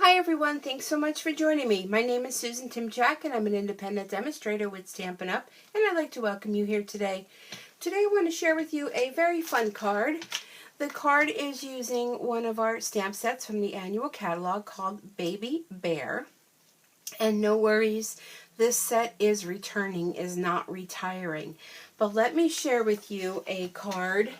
Hi everyone, thanks so much for joining me. My name is Susan Timchak and I'm an independent demonstrator with Stampin' Up! And I'd like to welcome you here today. Today I want to share with you a very fun card. The card is using one of our stamp sets from the annual catalog called Baby Bear. And no worries, this set is returning, is not retiring. But let me share with you a card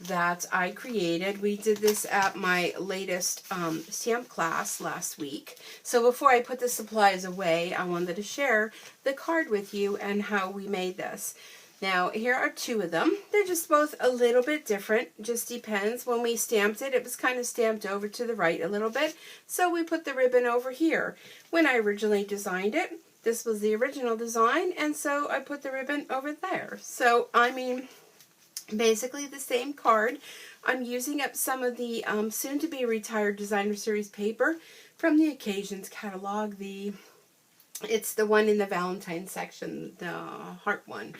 that I created. We did this at my latest stamp class last week. So before I put the supplies away, I wanted to share the card with you and how we made this. Now, here are two of them. They're just both a little bit different. Just depends. When we stamped it, it was kind of stamped over to the right a little bit. So we put the ribbon over here. When I originally designed it, this was the original design, and so I put the ribbon over there. So, I mean, basically the same card. I'm using up some of the soon-to-be retired Designer Series paper from the Occasions catalog. It's the one in the Valentine section, the heart one.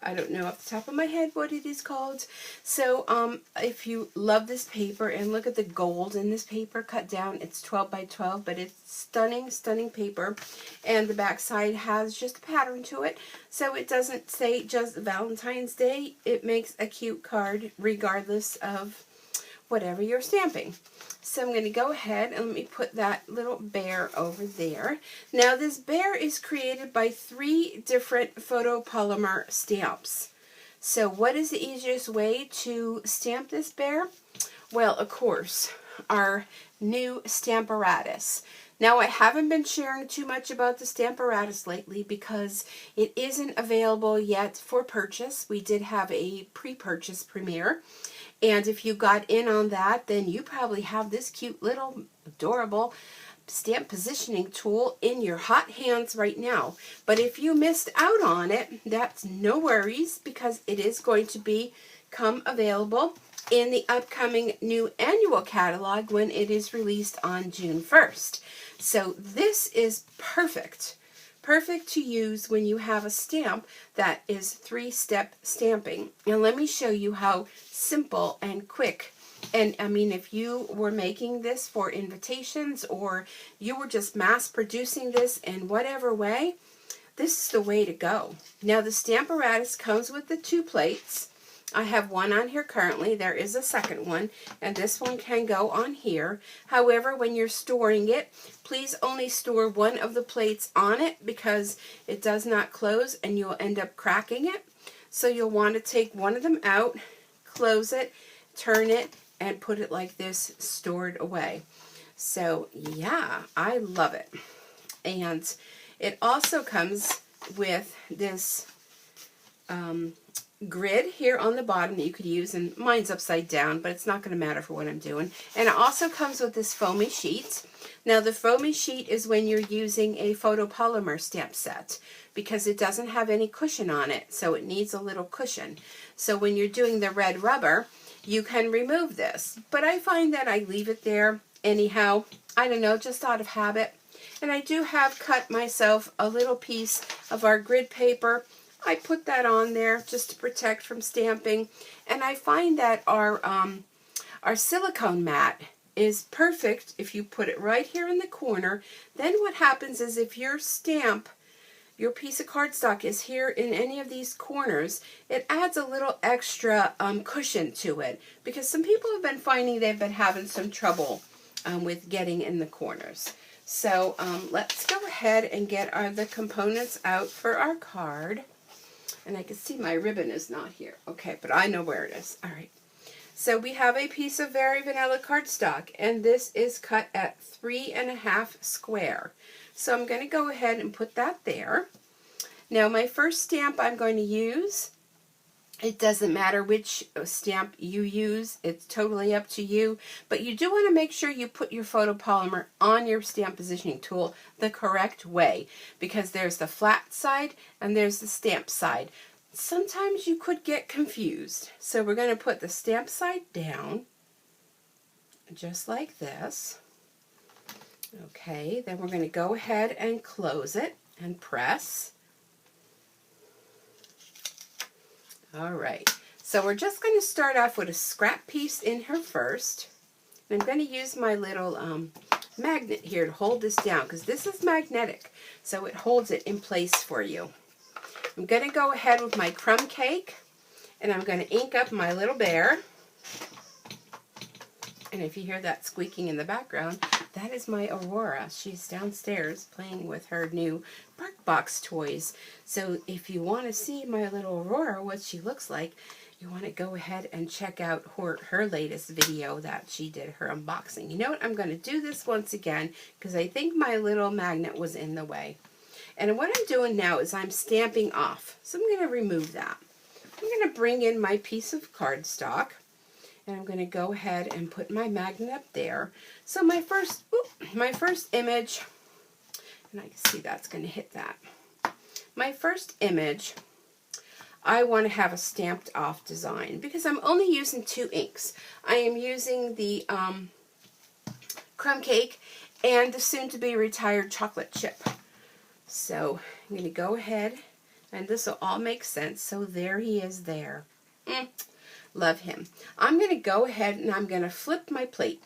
I don't know off the top of my head what it is called. So if you love this paper, and look at the gold in this paper cut down, it's 12 by 12, but it's stunning, stunning paper. And the back side has just a pattern to it, so it doesn't say just Valentine's Day. It makes a cute card regardless of whatever you're stamping. So I'm going to go ahead and let me put that little bear over there. Now this bear is created by 3 different photopolymer stamps. So what is the easiest way to stamp this bear? Well, of course, our new Stamparatus. Now, I haven't been sharing too much about the Stamparatus lately because it isn't available yet for purchase. We did have a pre-purchase premiere. And if you got in on that, then you probably have this cute little adorable stamp positioning tool in your hot hands right now. But if you missed out on it, that's no worries, because it is going to become available in the upcoming new annual catalog when it is released on June 1st. So this is perfect. Perfect to use when you have a stamp that is 3-step stamping. Now let me show you how simple and quick. And I mean, if you were making this for invitations or you were just mass producing this in whatever way, this is the way to go. Now the Stamparatus comes with the 2 plates. I have one on here currently. There is a second one, and this one can go on here. However, when you're storing it, please only store one of the plates on it because it does not close and you'll end up cracking it. So you'll want to take one of them out, close it, turn it, and put it like this, stored away. So yeah, I love it. And it also comes with this grid here on the bottom that you could use, and mine's upside down, but it's not going to matter for what I'm doing. And it also comes with this foamy sheet. Now the foamy sheet is when you're using a photopolymer stamp set, because it doesn't have any cushion on it, so it needs a little cushion. So when you're doing the red rubber, you can remove this, but I find that I leave it there anyhow. I don't know, just out of habit. And I do have cut myself a little piece of our grid paper. I put that on there just to protect from stamping, and I find that our silicone mat is perfect if you put it right here in the corner. Then what happens is if your stamp, your piece of cardstock is here in any of these corners, it adds a little extra cushion to it, because some people have been finding they've been having some trouble with getting in the corners. So let's go ahead and get the components out for our card. And I can see my ribbon is not here. Okay, but I know where it is. All right. So we have a piece of Very Vanilla cardstock, and this is cut at 3.5 square. So I'm going to go ahead and put that there. Now my first stamp I'm going to use, it doesn't matter which stamp you use, it's totally up to you, but you do want to make sure you put your photopolymer on your stamp positioning tool the correct way, because there's the flat side and there's the stamp side. Sometimes you could get confused. So we're going to put the stamp side down, just like this. Okay, then we're going to go ahead and close it and press. All right, so we're just going to start off with a scrap piece in here first. I'm going to use my little magnet here to hold this down, because this is magnetic, so it holds it in place for you. I'm going to go ahead with my crumb cake, and I'm going to ink up my little bear. And if you hear that squeaking in the background, that is my Aurora. She's downstairs playing with her new BarkBox toys. So if you want to see my little Aurora, what she looks like, you want to go ahead and check out her latest video that she did, her unboxing. You know what? I'm going to do this once again because I think my little magnet was in the way. And what I'm doing now is I'm stamping off. So I'm going to remove that. I'm going to bring in my piece of cardstock. And I'm going to go ahead and put my magnet up there. So my first image, and I can see that's going to hit that. My first image, I want to have a stamped off design because I'm only using 2 inks. I am using the crumb cake and the soon to be retired chocolate chip. So I'm going to go ahead, and this will all make sense. So there he is there. Love him. I'm going to go ahead and I'm going to flip my plate.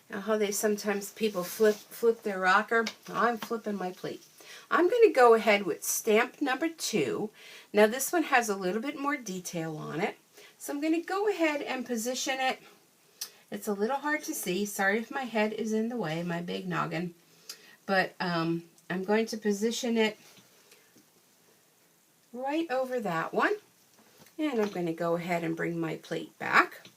Now how they sometimes people flip their rocker, I'm flipping my plate. I'm going to go ahead with stamp number 2. Now this one has a little bit more detail on it. So I'm going to go ahead and position it. It's a little hard to see. Sorry if my head is in the way, my big noggin. But I'm going to position it right over that one. And I'm going to go ahead and bring my plate back.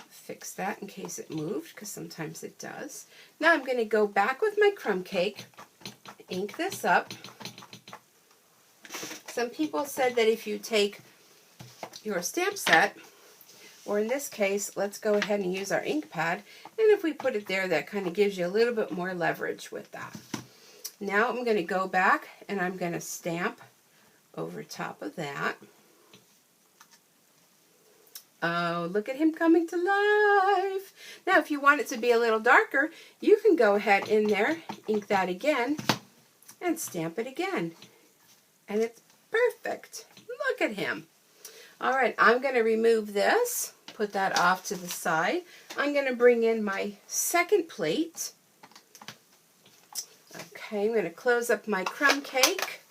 Fix that in case it moved, because sometimes it does. Now I'm going to go back with my crumb cake, ink this up. Some people said that if you take your stamp set, or in this case, let's go ahead and use our ink pad, and if we put it there, that kind of gives you a little bit more leverage with that. Now I'm going to go back and I'm going to stamp over top of that. Oh, look at him coming to life. Now, if you want it to be a little darker, you can go ahead in there, ink that again, and stamp it again. And it's perfect. Look at him. All right, I'm going to remove this, put that off to the side. I'm going to bring in my second plate. Okay, I'm going to close up my crumb cake.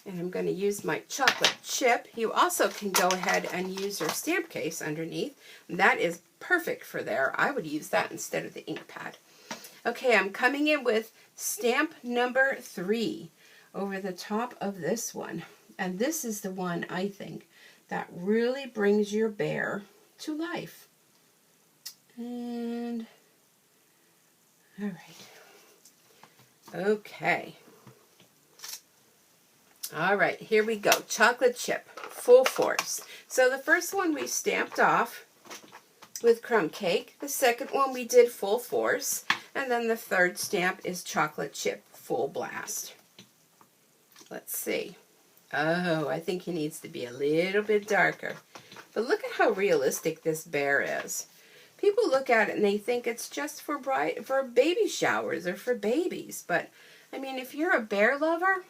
And I'm going to use my chocolate chip. You also can go ahead and use your stamp case underneath. That is perfect for there. I would use that instead of the ink pad. Okay, I'm coming in with stamp number 3 over the top of this one. And this is the one, I think, that really brings your bear to life. And, all right. Okay. All right, here we go. Chocolate chip, full force. So the first one we stamped off with crumb cake. The second one we did full force. And then the third stamp is chocolate chip, full blast. Let's see. Oh, I think he needs to be a little bit darker. But look at how realistic this bear is. People look at it and they think it's just for baby showers or for babies. But, I mean, if you're a bear lover,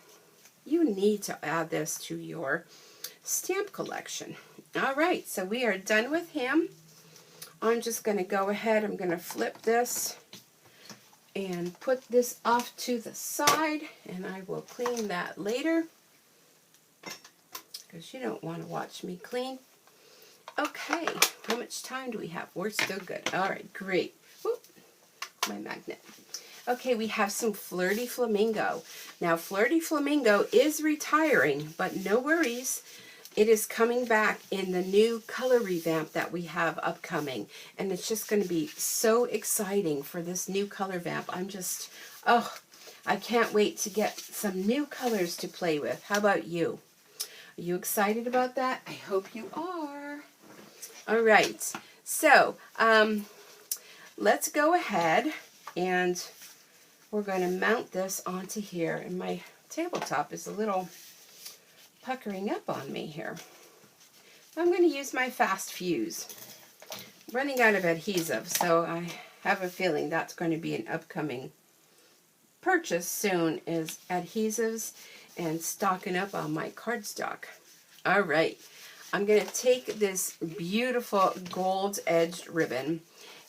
you need to add this to your stamp collection. All right, so we are done with him. I'm just going to go ahead, I'm going to flip this and put this off to the side, and I will clean that later because you don't want to watch me clean. Okay, how much time do we have? We're still good. All right, great. Whoop, my magnet. Okay, we have some Flirty Flamingo. Now, Flirty Flamingo is retiring, but no worries. It is coming back in the new color revamp that we have upcoming. And it's just going to be so exciting for this new color vamp. I'm just, oh, I can't wait to get some new colors to play with. How about you? Are you excited about that? I hope you are. All right, so let's go ahead and we're going to mount this onto here, and my tabletop is a little puckering up on me here. I'm going to use my fast fuse. I'm running out of adhesive, so I have a feeling that's going to be an upcoming purchase soon, is adhesives and stocking up on my cardstock. All right, I'm going to take this beautiful gold-edged ribbon,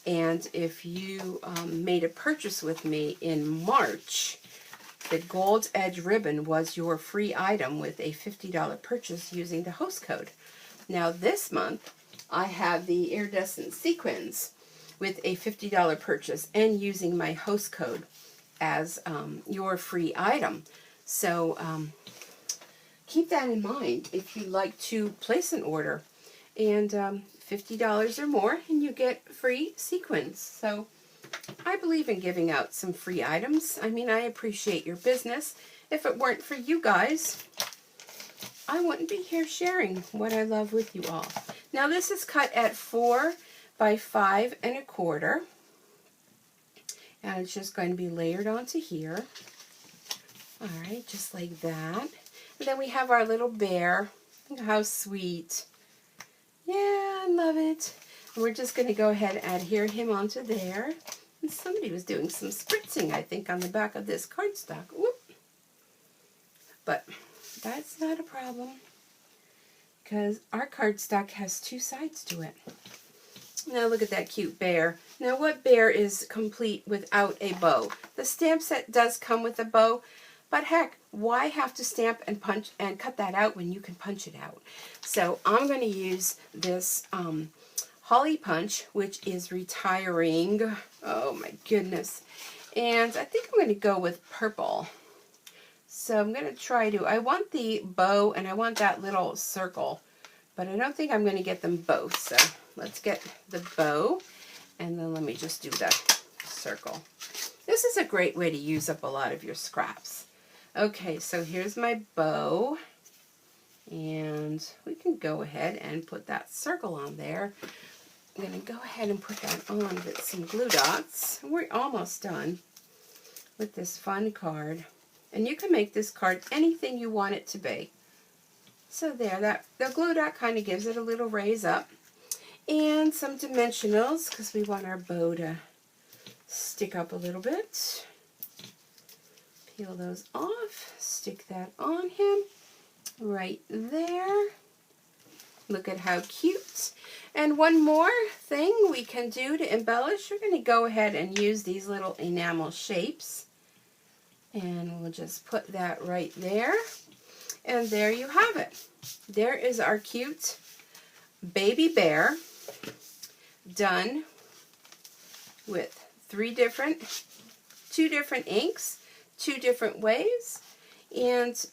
And if you made a purchase with me in March, the Gold Edge ribbon was your free item with a $50 purchase using the host code. Now this month, I have the iridescent sequins with a $50 purchase and using my host code as your free item. So keep that in mind if you'd like to place an order. And $50 or more and you get free sequins. So I believe in giving out some free items. I mean, I appreciate your business. If it weren't for you guys, I wouldn't be here sharing what I love with you all. Now this is cut at 4 by 5 1/4. And it's just going to be layered onto here. Alright, just like that. And then we have our little bear. How sweet. Yeah, I love it. And we're just going to go ahead and adhere him onto there. And somebody was doing some spritzing, I think, on the back of this cardstock. Whoop. But that's not a problem, because our cardstock has 2 sides to it. Now look at that cute bear. Now what bear is complete without a bow? The stamp set does come with a bow, but heck, why have to stamp and punch and cut that out when you can punch it out? So I'm going to use this Holly Punch, which is retiring. Oh my goodness. And I think I'm going to go with purple. So I'm going to try to, I want the bow and I want that little circle, but I don't think I'm going to get them both. So let's get the bow and then let me just do the circle. This is a great way to use up a lot of your scraps. Okay, so here's my bow, and we can go ahead and put that circle on there. I'm going to go ahead and put that on with some glue dots. We're almost done with this fun card. And you can make this card anything you want it to be. So there, the glue dot kind of gives it a little raise up. And some dimensionals, because we want our bow to stick up a little bit. Peel those off, stick that on him, right there. Look at how cute. And one more thing we can do to embellish, we're going to go ahead and use these little enamel shapes. And we'll just put that right there. And there you have it. There is our cute baby bear done with 2 different inks, 2 different ways, and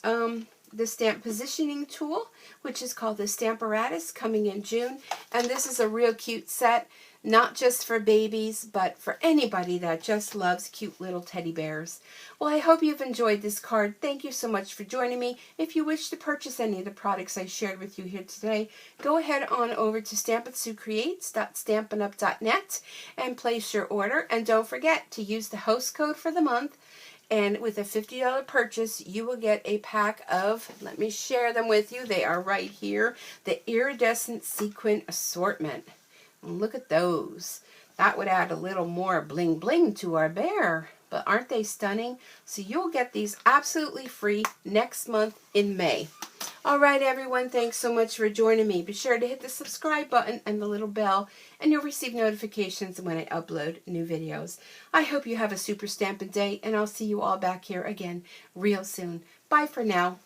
the stamp positioning tool, which is called the Stamparatus, coming in June. And this is a real cute set, not just for babies, but for anybody that just loves cute little teddy bears. Well, I hope you've enjoyed this card. Thank you so much for joining me. If you wish to purchase any of the products I shared with you here today, go ahead on over to stampitsucreates.stampinup.net and place your order. And don't forget to use the host code for the month. And with a $50 purchase, you will get a pack of, let me share them with you. They are right here, the Iridescent Sequin Assortment. And look at those. That would add a little more bling bling to our bear. But aren't they stunning? So you'll get these absolutely free next month in May. All right, everyone, thanks so much for joining me. Be sure to hit the subscribe button and the little bell, and you'll receive notifications when I upload new videos. I hope you have a super stampin' day, and I'll see you all back here again real soon. Bye for now.